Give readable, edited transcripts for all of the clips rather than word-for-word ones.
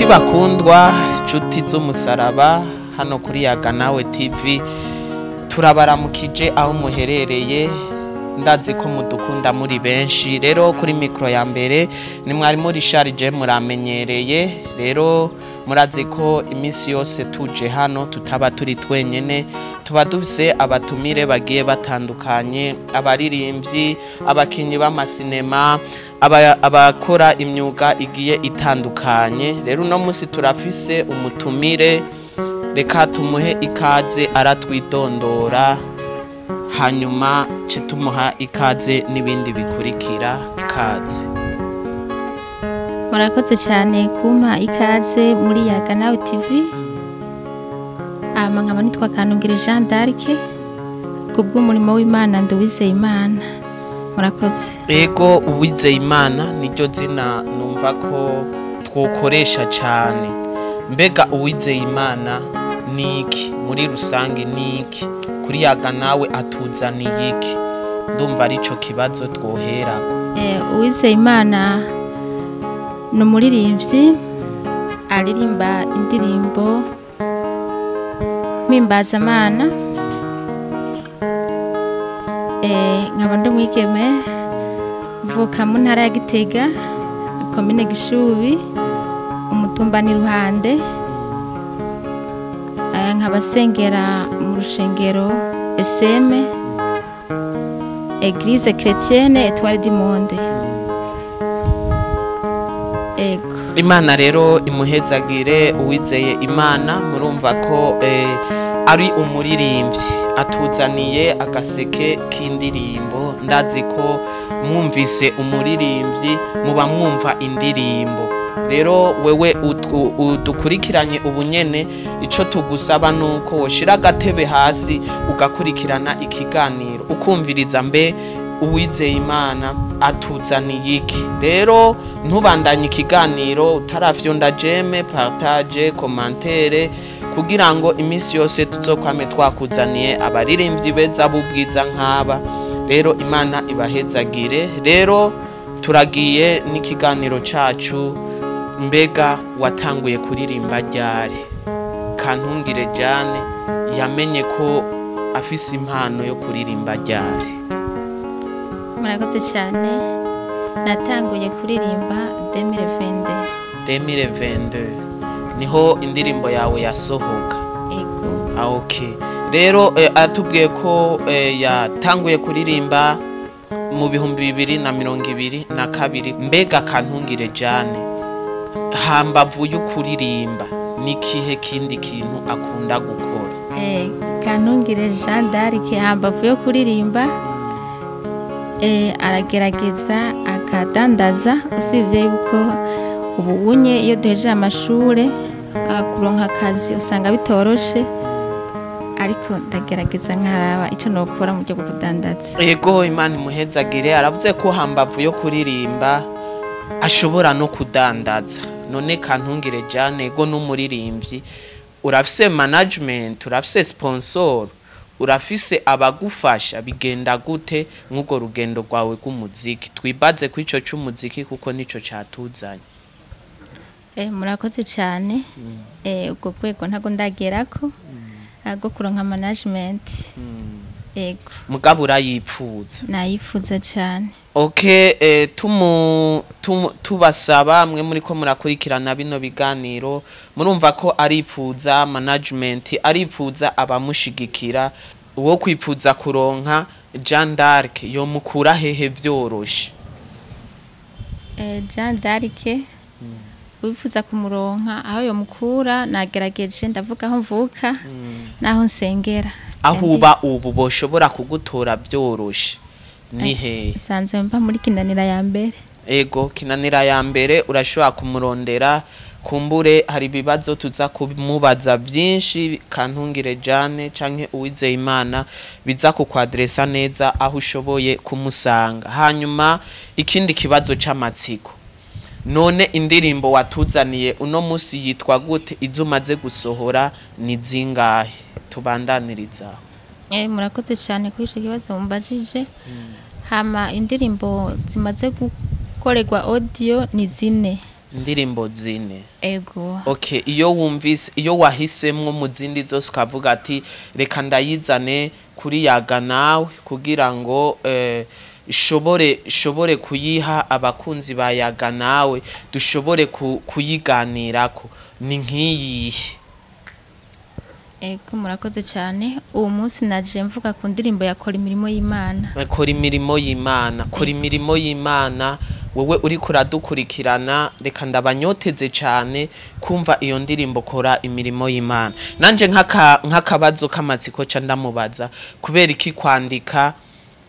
Nshuti bakundwa, nshuti z'umusaraba hano kuri Yaga Nawe TV, turabaramukije aho muherereye. Ndazi ko mudukunda muri benshi. Rero kuri mikro ya mbere ni mwarimu Richard muramenyereye. Rero murazi ko iminsi yose tuje hano tutaba turi twenyene, tuba dufise abatumire bagiye batandukanye, abaririmbyi, abakinyi b'amasinema, abakora imyuga igiye itandukanye. Rero uno munsi turafise umutumire, reka tumuhe ikaze aratwidondora, hanyuma tumuha ikaze n'ibindi bikurikira. Ikaze. Murakoze cyane kumpa ikaze muri Yaga Nawe TV. Nkaba nitwa Kanungire Jean d'Arc, kubw'umurimo w'Imana nduwizeye Imana. Murakoze. Ego, uwizeye Imana niryo zina numva ko twokoresha cyane. Mbega uwizeye Imana niki muri rusange, niki kuri Yaga Nawe atuzaniye iki? Ndumva arico kibazo twoherako. Uwizeye Imana ni umuririmbyi aririmba indirimbo mpimbaza-Mana. Nkaba ndi umwigeme mvuka mu ntara ya Gitega, komine Gishubi, umutumba ni Ruhande. Nkaba sengera mu rushengero SM Église Chrétienne Étoile du Monde. Ego. Imana rero imuhezagire. Uwizeye Imana murumva ko ari umuririmbyi, atuzaniye agaseke k'indirimbo. Ndazi ko mwumvise umuririmbyi muba mwumva indirimbo. Rero wewe udukurikiranye ubunyene, ico tugusaba nuko woshira agatebe hasi ugakurikirana ikiganiro, ukumviriza mbe uwizeye Imana atuzaniye iki. Rero ntubandanye ikiganiro utarafyonda jeme, partage, commentaire, kugira ngo iminsi yose tuzokwame twakuzaniye abaririmbyi beza bubwiza nk'aba. Rero Imana ibahezagire. Rero turagiye n'ikiganiro cacu. Mbega watanguye kuririmba ryari? Kantungire Jane yamenye ko afise impano yo kuririmba ryari? Murakoze cyane. Natanguye kuririmba 2022 niho indirimbo yawe yasohoka. Ego. Okay. Rero atubwiye ko yatanguye kuririmba mu 2022. Mbega Kantungire Jane hambavu yo kuririmba nikihe kindi kintu akunda gukora? Kanungire Jean d'Arc hambavu yo kuririmba aragerageza akadandaza. Usibye yuko ubunye iyo duhejeje amashure kuronka akazi usanga bitoroshe, ariko ndagerageza nkaraba ico nokora mu byo kudandaza. Ego, Imana imuhezagire. Aravuze ko hambavu yo kuririmba ashobora no kudandaza. None Kantungire Jane, ego n'umuririmbyi, urafise management, urafise sponsor, urafise abagufasha, bigenda gute nk'ugo rugendo rwawe rw'umuziki? Twibaze ku ico c'umuziki kuko nico catuzanye. Murakoze cyane. Ubwo rwego ntago ndagerako ago kuronka management. Ego. Mugabo urayipfuza? Nayifuza cyane. Okay, tubasaba mwe muri ko murakurikirana bino biganiro, murumva ko aripfuza management, aripfuza abamushigikira. Uwo kwipfuza kuronka Jean d'Arc yo mukura hehe vyoroshe? Jean d'Arc wifuza kumuronka aho yo mukura, nagerageje ndavuga aho mvuka naho nsengera. Aho uba ubu boshobora kugutora vyoroshe ni he? Sanze mba muri Kinanira ya mbere. Ego, Kinanira ya mbere urashobora kumurondera. Kumbure hari bibazo tuza kumubaza byinshi Kantungire Jane canke Uwizeye Imana biza kukwadresa neza aho ushoboye kumusanga. Hanyuma ikindi kibazo c'amatsiko, none indirimbo watuzaniye uno musi yitwa gute? Izo umaze gusohora ni zingahe? Tubandaniriza. Murakoze cyane kuri ico kibazo mumbajije. Hama indirimbo zimaze gukorerwa audio ni 4. indirimbo zine. ego Okay, iyo wumvise iyo wahisemwo mu zindi zose ukavuga ati reka ndayizane kuri yaga nawe kugira ngo shobore kuyiha abakunzi ba yaga nawe dushobore kuyiganirako ni nk'iyihe? ego murakoze cyane. uwo munsi naje mvuga ku ndirimbo yakora imirimo y'Imana. Kora imirimo y'Imana, kora imirimo y'Imana. Wewe uri kuradukurikirana reka ndabanyoteze cyane kumva iyo ndirimbo kora imirimo y'Imana. Nanje nk'akabazo k'amatsiko ca ndamubaza kubera iki kwandika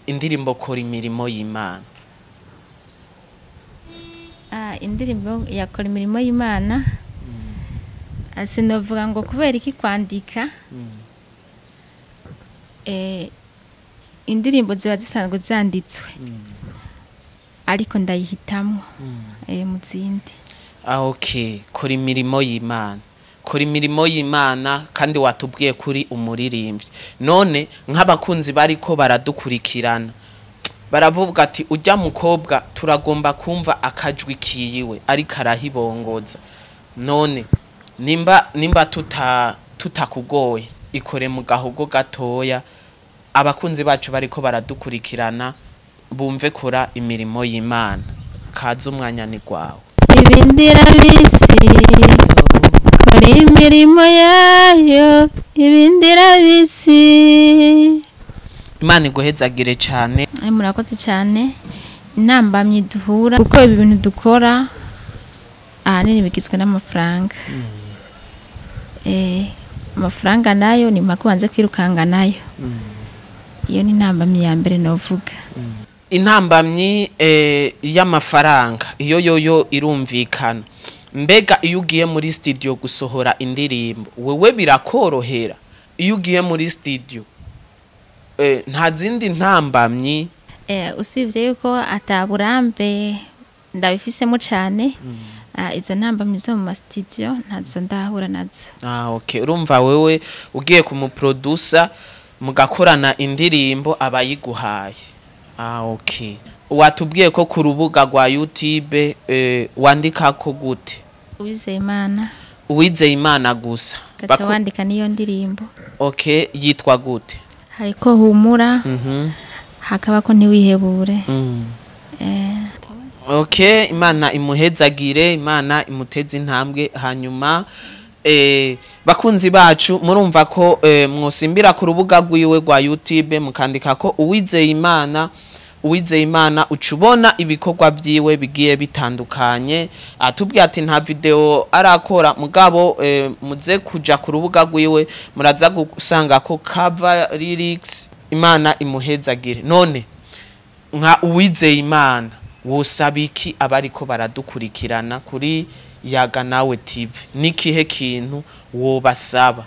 indirimbo kora imirimo y'Imana? Indirimbo yakora imirimo y'Imana sinovuga ngo kubera iki kwandika. Indirimbo ziba zisanzwe zanditswe ariko ndayihitamo mu zindi. Okay, kora imirimo y'Imana, kora imirimo y'Imana kandi watubwiye kuri umuririmbyi. None nk'abakunzi bariko baradukurikirana baravuga ati ujya mukobwa turagomba kumva akajwi kiyiwe ariko arahibongoza. None nimba tutakugoye ikore mu gahogo gatoya abakunzi bacu bariko baradukurikirana bumve kora imirimo y'Imana. Kaza umwanya ni gwawe. Ibindira bisi kora imirimo yayo, ibindira bisi. Imana iguhezagire cyane. Murakoze cyane. Intambamyi duhura kuko ibi bintu dukora ahanini bigizwe n'amafaranga. Amafaranga nayo ni makubanze kwirukanga nayo. Iyo ni intambamyi ya mbere novuga. Intambamyi y'amafaranga iyo yoyo irumvikana. Mbega iyo ugiye muri studio gusohora indirimbo wewe birakorohera? Iyo ugiye muri studio nta zindi ntambamyi? Usibye yuko ataburambe ndabifisemo cyane. Izo ntambamyi zo mu studio ntazo ndahura nazo. Okay, urumva wewe ugiye ku mu producer mugakorana indirimbo abayiguhaye. Okay. Watubwiye ko ku rubuga rwa YouTube wandika ko gute? Uwizeyimana. Uwizeyimana gusa. Gacha wandika niyo ndirimbo. Okay, yitwa gute? Hariko humura. Hakaba ko ntiwihebure. Okay, Imana imuhezagire, Imana imuteze intambwe. Hanyuma bakunzi bacu murumva ko mwosimbira ku rubuga rwiwe rwa YouTube mukandika ko Uwizeyimana. Uwizeyimana ucubona ibikorwa vyiwe bigiye bitandukanye. Atubwiye ati nta video arakora mugabo muze kuja ku rubuga rwiwe muraza gusanga ko cover lyrics. Imana imuhezagire. None nka Uwizeyimana wosabiki abariko baradukurikirana kuri Yaga Nawe TV nikihe kintu wobasaba?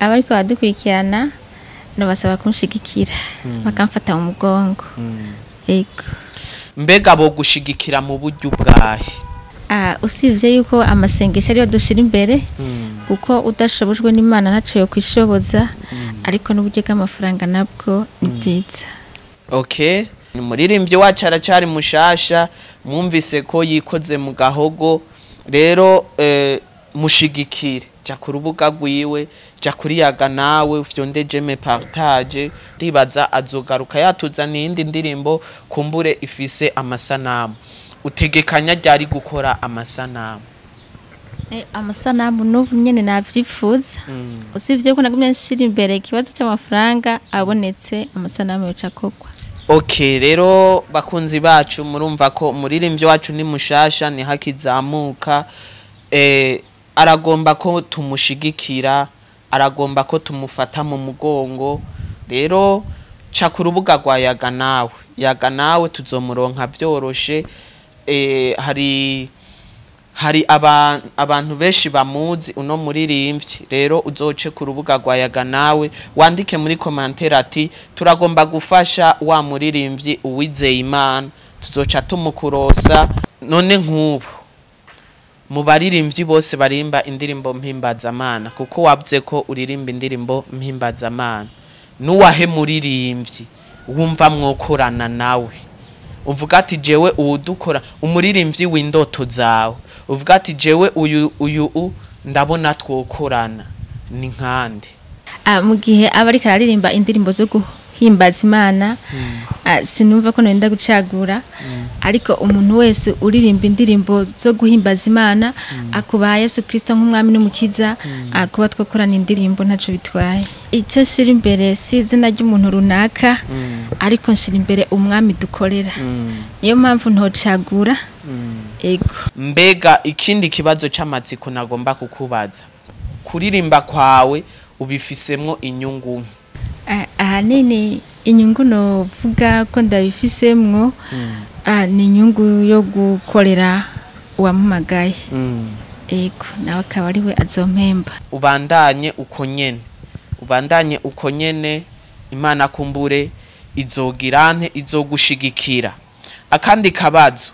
Abariko baradukurikirana nabasaba kunshigikira bakamfata mu mugongo. Ego. Mbega bo gushigikira mu buryo bwahe? Usivye yuko amasengesho ariyo dushira imbere kuko udashobojwe n'Imana ntaco yo kwishoboza ariko n'uburyo bw'amafaranga nabwo ni byiza. Okay, umuririmbyi wacu aracari mushasha mwumvise ko yikoze mu gahogo. Rero mushigikire, ja ku rubuga rwiwe, ja kuri Yaga Nawe ufyonde jeme partage. Ndibaza azogaruka yatuzaniye indi ndirimbo kumbure ifise amasanamu. Utegekanya ryari gukora amasanamu? Amasanamu n'ubu nyene navyifuza. Usivye ko nagumye nshira imbere ikibazo cy'amafaranga abonetse amasanamu yoca kokwa. Okay, rero bakunzi bacu murumva ko umuririmbyi wacu ni mushasha ni hakizamuka. Aragomba ko tumushigikira, aragomba ko tumufata mu mugongo. Rero ca ku rubuga rwa Yaga Nawe. Yaga Nawe tuzomuronka vyoroshe. Hari abantu benshi bamuzi uno muririmbyi. Rero uzoce ku rubuga rwa Yaga Nawe wandike muri commentaire ati turagomba gufasha wa muririmbyi Uwizeyimana, tuzoca tumukurosa. None nk'ubu mu baririmbyi bose barimba indirimbo mpimbazamana kuko wavuze ko uririmba indirimbo mpimbazamana, nuwahe muririmbyi wumva mwokorana nawe uvuga ati jewe uwudukora umuririmbyi w'indoto zawe uvuga ati jewe uyu ndabona twokorana ni nkande? Mu gihe aba ariko araririmba indirimbo zo guhimbaza Imana, sinumva ko nenda gucagura, ariko umuntu wese uririmba indirimbo zo guhimbaza Imana akubaha Yesu Kristo nk'umwami n'umukiza, kuba twakorana indirimbo ntaco bitwaye. Icyo shira imbere si izina ry'umuntu runaka, ariko nshira imbere umwami dukorera. Niyo mpamvu ntocagura. Ego. Mbega ikindi kibazo c'amatsiko nagomba kukubaza, kuririmba kwawe ubifisemwo inyungu? Ahanini inyungu novuga ko ndabifisemwo, ni inyungu yo gukorera uwampamagaye. Ego, nawe akaba ari we azompemba. Ubandanye uko nyene, Imana kumbure izogirante, izogushigikira. Akandi kabazo,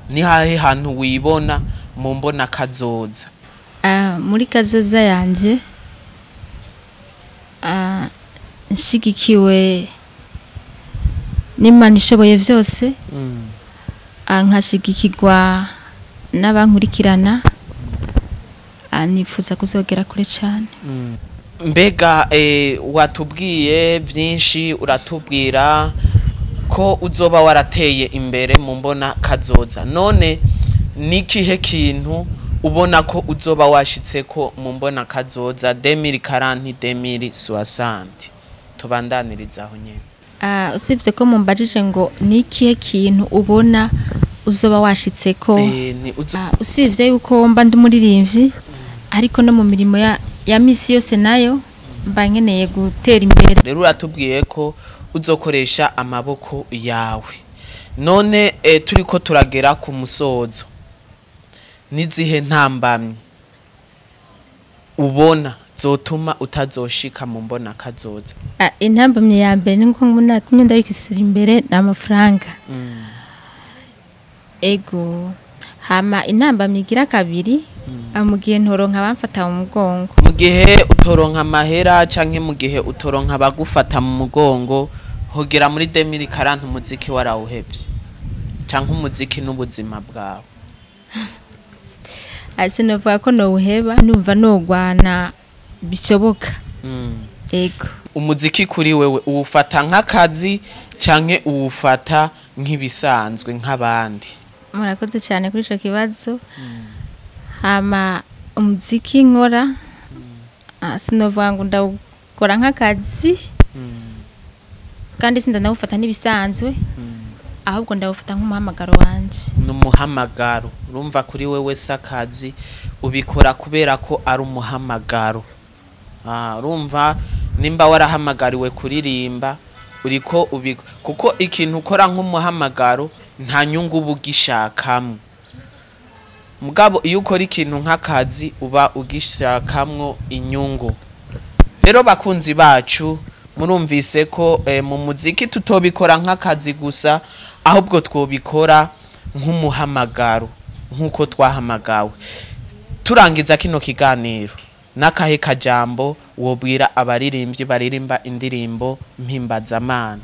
ni hahe hantu wibona mu mbona kazoza? Muri kazoza yanje, nshigikiwe n'Imana ishoboye vyose, nkashigikirwa n'abankurikirana, nifuza kuzogera kure cyane. Mbega watubwiye byinshi, uratubwira ko uzoba warateye imbere mu mbona kazoza. None nikihe kintu ubona ko uzoba washitse ko mu mbona kazoza 2040 2060? Tubandanirizaho nyene. Usibye ko mumbajije ngo nikihe kintu ubona uzoba washitse ko, usibye yuko mba ndi muririmbyi, ariko no mu mirimo ya misi yose nayo mba nkeneye gutera imbere. Rero uratubwiye ko uzokoresha amaboko yawe. None turiko turagera ku musozo, nizihe ntambamye ubona zotuma utazoshika mu mbona kazoza? Intambamye ya mbere ni nko kumenda bikisira imbere n'amafaranga. Ego. Hama intambamye igira kabiri, mu gihe ntoronka bamfata mu mugongo. Mu gihe utoronka amahera canke mu gihe utoronka bagufata mu mugongo, hogera muri 2040 umuziki warawuhevye canke umuziki n'ubuzima bwawe? Sinovuga ko nowuheba, numva nogwana bishoboka. Ego. Umuziki kuri wewe uwufata nk'akazi canke uwufata nk'ibisanzwe nk'abandi? Murakoze cyane kuri ico kibazo. Hama umuziki nkora, sinovuga ngo ndawukora nk'akazi, kandi sindanawufata n'ibisanzwe, ahubwo ndawufata nk'umuhamagaro wanje. N'umuhamagaro. Urumva kuri wewe sakazi, ubikora kubera ko ari umuhamagaro. Urumva nimba warahamagariwe kuririmba, uriko kuko ikintu ukora nk'umuhamagaro nta nyungu bugishakamwe. Mugabo iyo ukora ikintu nk'akazi uba ugishakamwo inyungu. Rero bakunzi bacu, murumvise ko mu muziki tutobikora nk'akazi gusa, ahubwo twobikora nk'umuhamagaro, nk'uko twahamagawe. Turangiza kino kiganiro, nakahe kajambo wobwira abaririmbyi baririmba indirimbo mpimbazamana?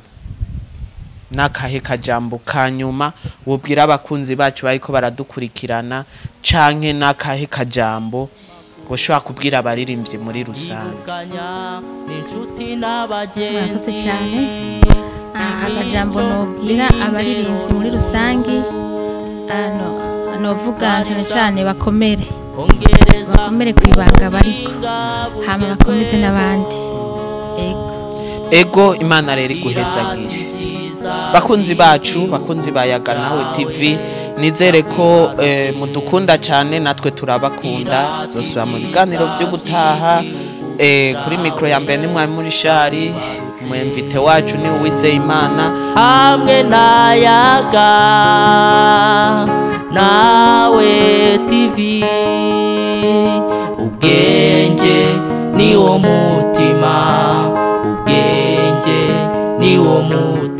Nakahe kajambo kanyuma wobwira abakunzi bacu bariko baradukurikirana, canke nakahe kajambo woshobora kubwira abaririmbyi muri rusange? Murakoze cyane. Akajambo nobwira abaririmbyi muri rusange, novuga cyane bakomere kwibanga bariko, hama bakomeze n'abandi. Ego, Imana rero iguhezagire. Bakunzi bacu, bakunzi ba Yaga Nawe TV, nizere ko mudukunda cyane, natwe turabakunda. Tuzosubira mu biganiro by'ubutaha. Kuri mikro ya mbere ni mwari muri shari, umwemvite wacu ni Uwizeyimana. Hamwe na Yaga Nawe TV, ubwenge ni wo mutima, ubwenge ni wo mutima.